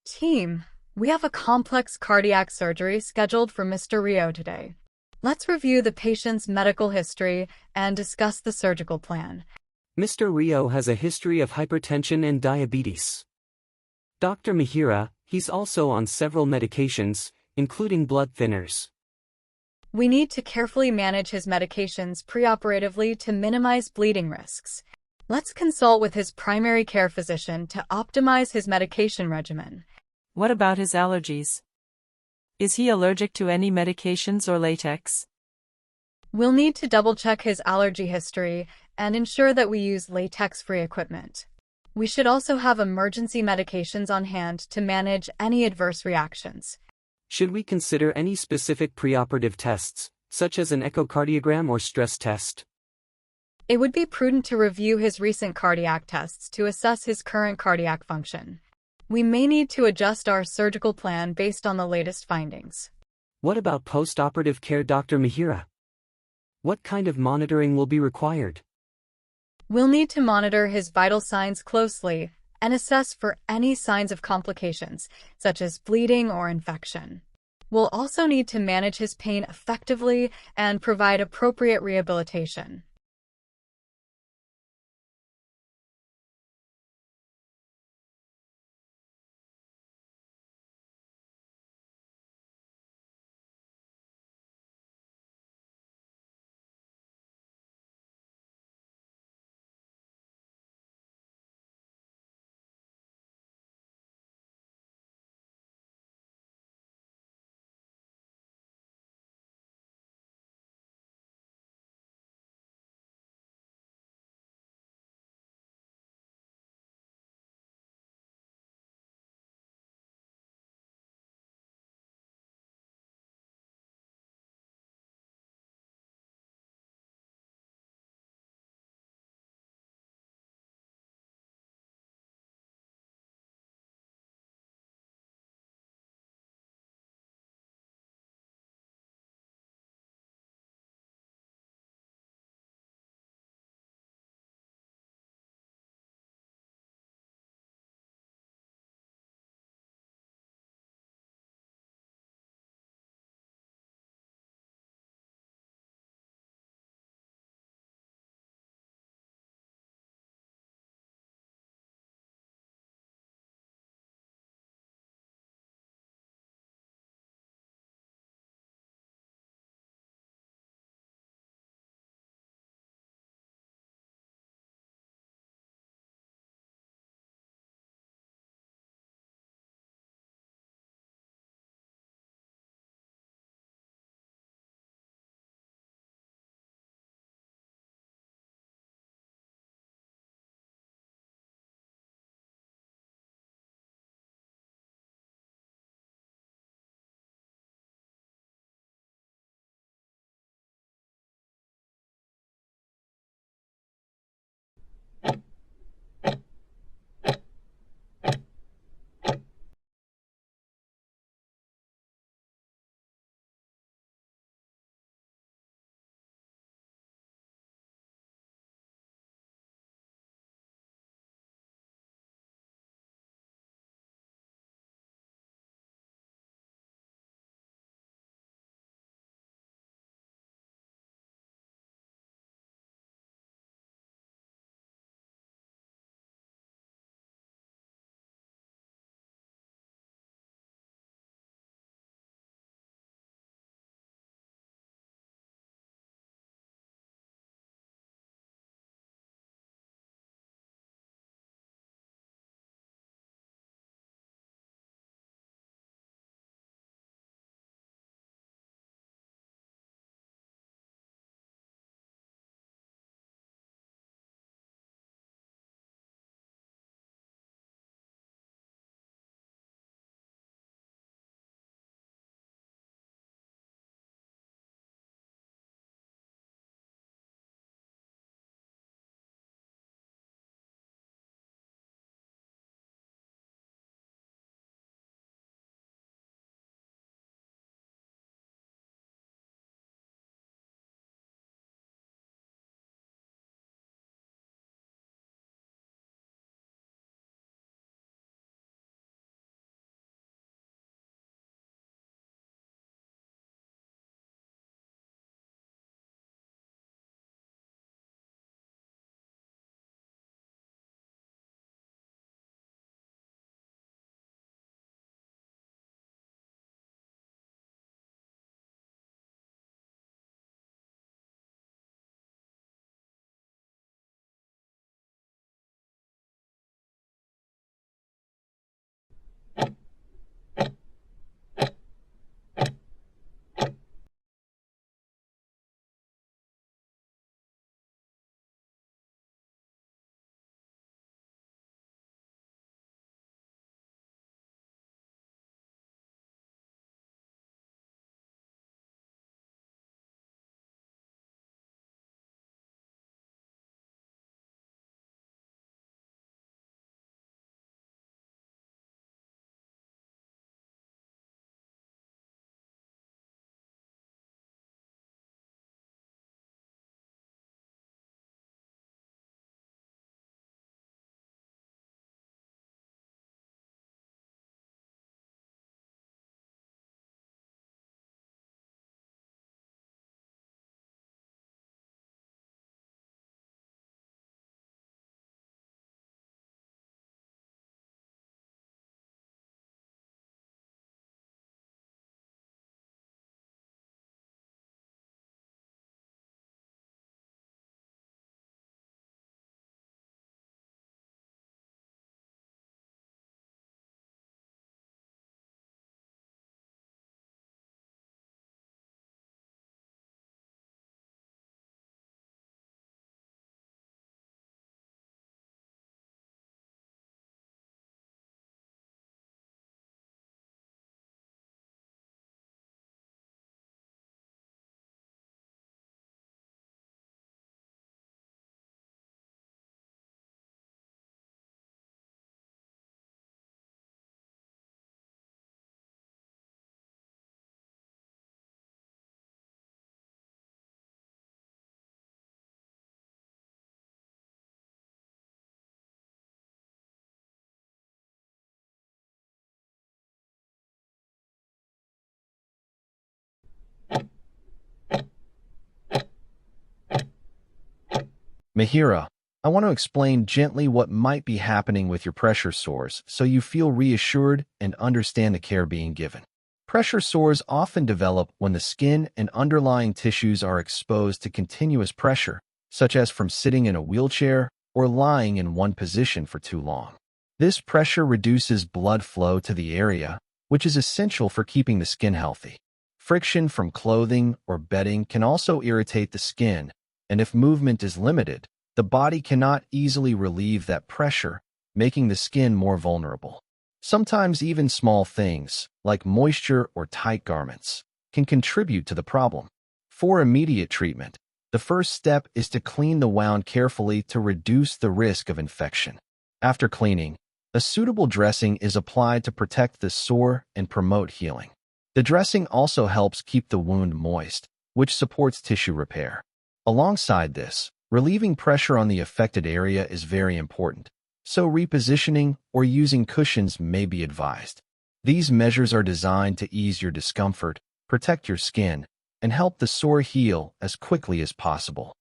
Team, we have a complex cardiac surgery scheduled for Mr. Rio today. Let's review the patient's medical history and discuss the surgical plan. Mr. Rio has a history of hypertension and diabetes. Dr. Mihira, he's also on several medications, including blood thinners. We need to carefully manage his medications preoperatively to minimize bleeding risks. Let's consult with his primary care physician to optimize his medication regimen. What about his allergies? Is he allergic to any medications or latex? We'll need to double-check his allergy history and ensure that we use latex-free equipment. We should also have emergency medications on hand to manage any adverse reactions. Should we consider any specific preoperative tests, such as an echocardiogram or stress test? It would be prudent to review his recent cardiac tests to assess his current cardiac function. We may need to adjust our surgical plan based on the latest findings. What about post-operative care, Dr. Mihira? What kind of monitoring will be required? We'll need to monitor his vital signs closely and assess for any signs of complications, such as bleeding or infection. We'll also need to manage his pain effectively and provide appropriate rehabilitation. MIHIRAA, I want to explain gently what might be happening with your pressure sores so you feel reassured and understand the care being given. Pressure sores often develop when the skin and underlying tissues are exposed to continuous pressure, such as from sitting in a wheelchair or lying in one position for too long. This pressure reduces blood flow to the area, which is essential for keeping the skin healthy. Friction from clothing or bedding can also irritate the skin, and if movement is limited, the body cannot easily relieve that pressure, making the skin more vulnerable. Sometimes even small things, like moisture or tight garments, can contribute to the problem. For immediate treatment, the first step is to clean the wound carefully to reduce the risk of infection. After cleaning, a suitable dressing is applied to protect the sore and promote healing. The dressing also helps keep the wound moist, which supports tissue repair. Alongside this, relieving pressure on the affected area is very important, so repositioning or using cushions may be advised. These measures are designed to ease your discomfort, protect your skin, and help the sore heal as quickly as possible.